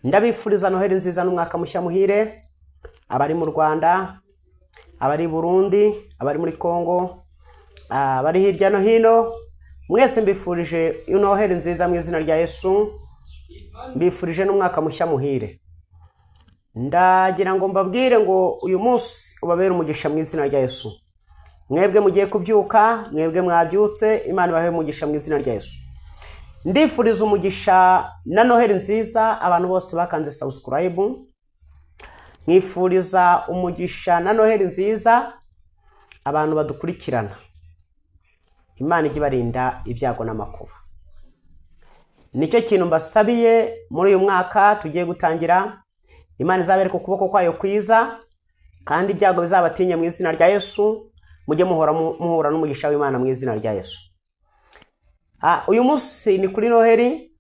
Ndabifuriza Noheli nziza n'umwaka mushya muhire, abari mu Rwanda, abari Burundi, abari muri Kongo, abari hirya no hino, mwese mbifurije Noheli nziza mu izina rya Yesu. Mbifurije n'umwaka mushya muhire. Ndagira ngo mbabwire ngo uyu munsi ubabere umugisha mu izina rya Yesu. Mwebwe mugiye kubyuka, mwebwe mwabyutse, Imana ibahe umugisha mu izina rya Yesu. Ndifuriza umugisha na Noheli nziza abantu bose bakanze subscribe. Mwifuriza umugisha na Noheli nziza abantu badukurikirana. Imana ijye ibarinda ibyago n'amakuba. Nicyo kintu mbasabiye muri uyu mwaka tugiye gutangira. Imana izabereka ukuboko kwayo kwiza kandi ibyago bizabatinye mu izina rya Yesu. Mujye muhora n'umugisha w'Imana mu izina rya Yesu. Uyu munsi ni kuri Noheli.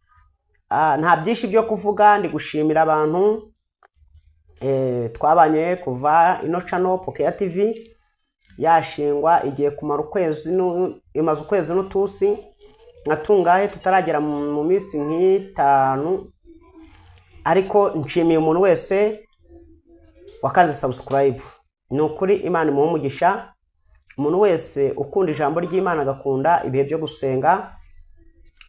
Nta byinshi byo kuvuga, ndi gushimira abantu twabanye kuva ino channel Pokea TV yashingwa igiye kumara imaze ukwezi n'utusi natungahe tutaragera mu minsi nk'itanu, ariko nshimiye umuntu wese wakanze subscribe. Ni ukuri Imana imuhe umugisha. Umuntu wese ukunda ijambo ry'Imana agakunda ibihe byo gusenga,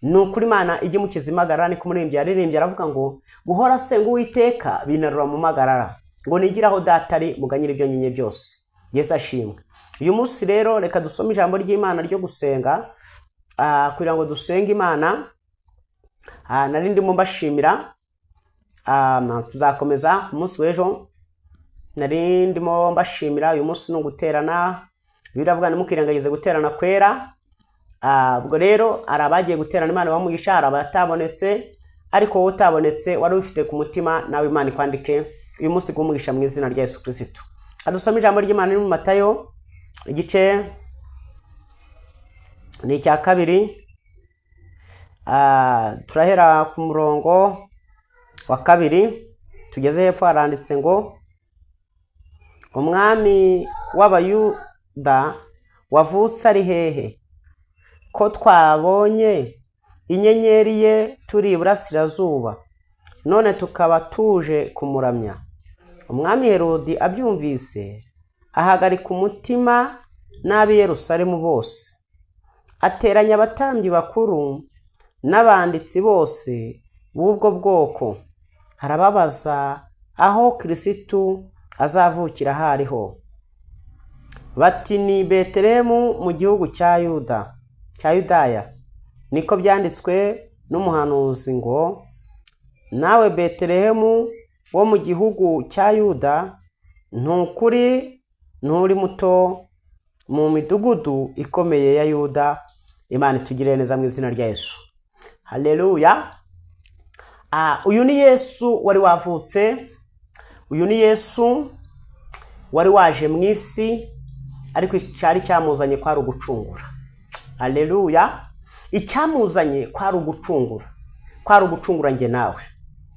ni ukuri Imana ijye mukiza impagarara. Ni kumuririmbyi yaririmbye aravuga ngo guhora senga Uwiteka binarura mu magarara, ngo nigiraho datari muganyira ibyo nyenye byose. Yesu ashimwe. Uyu munsi rero reka dusome ijambo ry'Imana ryo gusenga, kugira ngo dusenge Imana. Nari ndimo mbashimira. Tuzakomeza umunsi w'ejo. Nari ndimo mbashimira. Uyu munsi no guterana, biravuga ntimukirengagize guterana kwera. Ubwo rero arabagiye guterana Imana bamugisha, arabatabonetse, ariko wowe utabonetse wari ufite ku mutima nawe Imana ikwandike uyu munsi gumugisha mu izina rya Yesu Kristo. Adusome ijambo ry'Imana riri mu Matayo igice ni cya 2. Turahera ku murongo wa 2 tugeze hepfo. Haranditse ngo umwami w'Abayuda wavutse ari hehe, ko twabonye inyenyeri ye turi iburasirazuba, none tukaba tuje kumuramya. Umwami Herodi abyumvise ahagarika umutima n'ab'i Yerusalemu bose, ateranya abatambyi bakuru n'abanditsi bose b'ubwo bwoko, arababaza aho Kristo azavukira hariho. Bati ni Betelehemu mu gihugu cya Yudaya, niko byanditswe n'umuhanuzi ngo nawe Betelehemu wo mu gihugu cya Yuda, ntukuri nturi muto mu midugudu ikomeye ya Yuda. Imana itugirire neza mu izina rya Yesu. Haleluya. Uyu ni Yesu wari wavutse. Uyu ni Yesu wari waje mu isi, ariko icyari cyamuzanye kwari ugucungura. Haleluya. Icyamuzanye kwari ugucungura, kwari ugucungura nge nawe.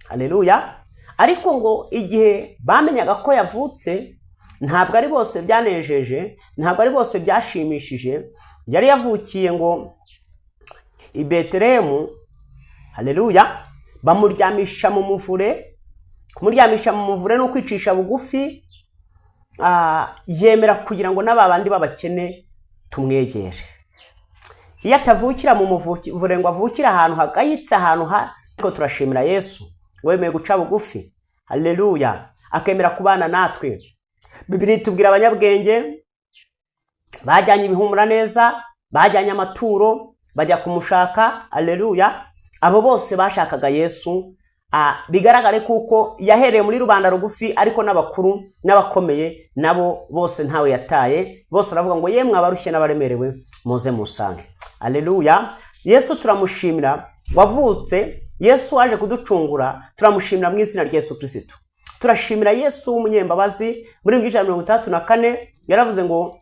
Haleluya. Ariko ngo igihe bamenyaga ko yavutse, ntabwo ari bose byanejeje, ntabwo ari bose byashimishije. Yari yavukiye ngo i Betelehemu. Haleluya. Bamuryamisha mu muvure. Kumuryamisha mu muvure no kwicisha bugufi. Yemera kugira ngo n'ababandi babakene tumwegere. Iyo atavukira mu muvure ngo avukira ahantu hagayitse, ahantu ariko turashimira Yesu wemeye guca bugufi. Haleluya. Akemera kubana natwe. Bibiliya itubwira abanyabwenge bajyanye ibihumura neza, bajyanye amaturo, bajya kumushaka. Haleluya. Abo bose bashakaga Yesu. Bigaragare kuko yahereye muri rubanda rugufi, ariko n'abakuru n'abakomeye nabo bose ntawe yataye. Bose baravuga ngo yemwe abarushye n'abaremerewe muze musange. Haleluya. Yesu turamushimira wavutse. Yesu waje kuducungura. Turamushimira mu izina rya Yesu Kristo. Turashimira Yesu w'umunyembabazi. Muri 134 yaravuze ngo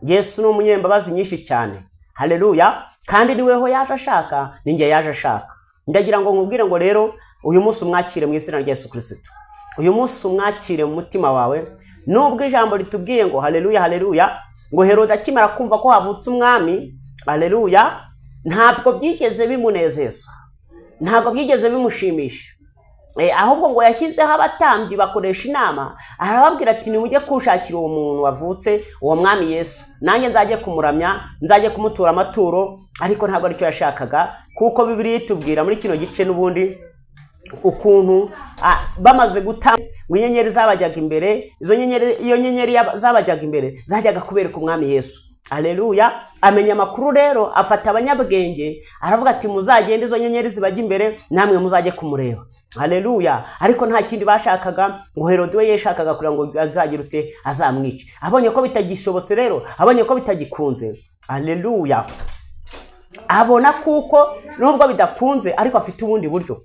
Yesu ni umunyembabazi nyinshi cyane. Haleluya. Kandi niweho yaje ashaka, ninjye yaje ashaka. Ndagira ngo nkubwire ngo rero uyu munsi umwakire mu izina rya Yesu Kristo. Uyu munsi umwakire mu mutima wawe. Nubwo ijambo litubwiye ngo haleluya haleluya, ngo Herode akimara kumva ko havutse umwami, haleluya, ntabwo byigeze bimunezeza, ntabwo byigeze bimushimisha. ahubwo ngo yashyizeho abatambyi bakoresha inama, arababwira ati niwujye kushakira uwo muntu wavutse, uwo mwami Yesu, nanjye nzajye kumuramya, nzajye kumutura amaturo. Ariko ntabwo aricyo yashakaga, kuko Bibiliya itubwira muri kino gice n'ubundi ukuntu bamaze gutanga inyenyeri zabajyaga imbere. Iyo nyenyeri zabajyaga imbere zajyaga kubereka umwami Yesu. Haleluya. Amenya amakuru rero, afata abanyabwenge, aravuga ati muzagende izo nyenyeri zibajya imbere, namwe muzajye kumureba. Haleluya. Ariko nta kindi bashakaga, ngo Herode we yashakaga kugira ngo azagira ute azamwice. Abonye ko bitagishobotse rero, abonye ko bitagikunze, haleluya, abona kuko nubwo bidakunze ariko afite ubundi buryo.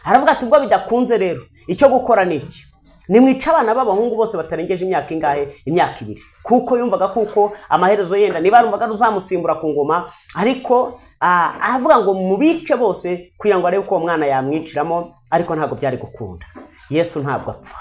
Aravuga ati ubwo bidakunze rero icyo gukora niki, nimwica abana b'abahungu bose batarengeje imyaka ingahe, imyaka 2. Kuko yumvaga kuko amaherezo yenda niba arumvaga ruzamusimbura ku ngoma, ariko avuga ngo mubice bose kugira ngo arebe ko uwo mwana yamwiciramo. Ariko ntabwo byari gukunda. Yesu ntabwo apfa.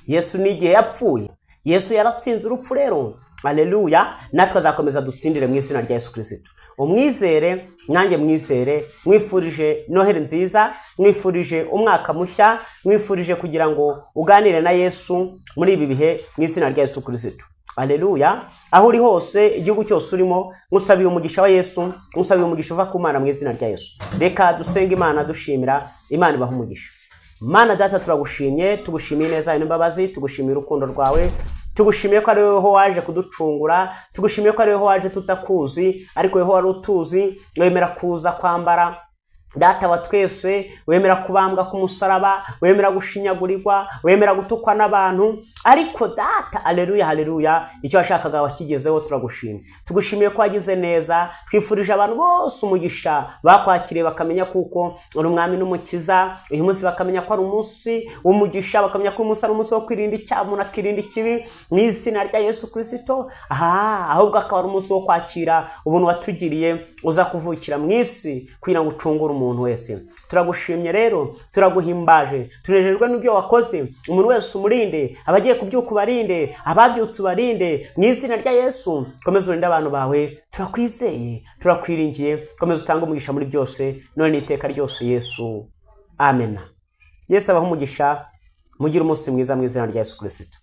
Yesu n'igihe yapfuye, Yesu yaratsinze urupfu rero. Haleluya. Natwe azakomeza dutsindire mu izina rya Yesu Kristo. Umwizere, nanjye mwizere, mwifurije Noheli nziza, mwifurije umwaka mushya, mwifurije kugira ngo uganire na Yesu muri ibi bihe mu izina rya Yesu Kristo. Haleluya. Aho uri hose, igihugu cyose urimo, musabiye umugisha wa Yesu, musabiye umugisha uva ku Mana mu izina rya Yesu. Reka dusenge Imana dushimira, Imana ibaha umugisha. Mana Data, turagushimye, tugushimiye neza n'imbabazi, tugushimiye urukundo rwawe, tugushimiye ko ari wowe waje kuducungura, tugushimiye ko ari wowe waje tutakuzi, ariko wowe wari utuzi, wemera kuza kwambara Data wa twese, wemera kubambwa ku musaraba, wemera gushinyagurirwa, wemera gutukwa n'abantu. Ariko Data, haleluya, haleluya, icyo washakaga wakigezeho. Turagushimye, tugushimiye ko wagize neza. Twifurije abantu bose umugisha, bakwakiriye bakamenya kuko uri umwami n'umukiza. Uyu munsi bakamenya ko ari umunsi w'umugisha, bakamenya ko umunsi ari umunsi wo kwirinda icyaha, umuntu akirinda ikibi mu izina rya Yesu Kristo. Ahubwo akaba ari umunsi wo kwakira ubuntu watugiriye, uza kuvukira mu isi kugira ngo ucungure umuntu wese. Turagushimye rero, turaguhimbaje, tunejejwe n'ibyo wakoze. Umuntu wese umurinde, abagiye kubyuka ubarinde, ababyutse ubarinde mu izina rya Yesu. Komeza urinde abantu bawe, turakwizeye, turakwiringiye. Komeza utange umugisha muri byose, none n'iteka ryose Yesu. Amen. Yesu abaha umugisha, mugire umunsi mwiza mu izina rya Yesu Kristo.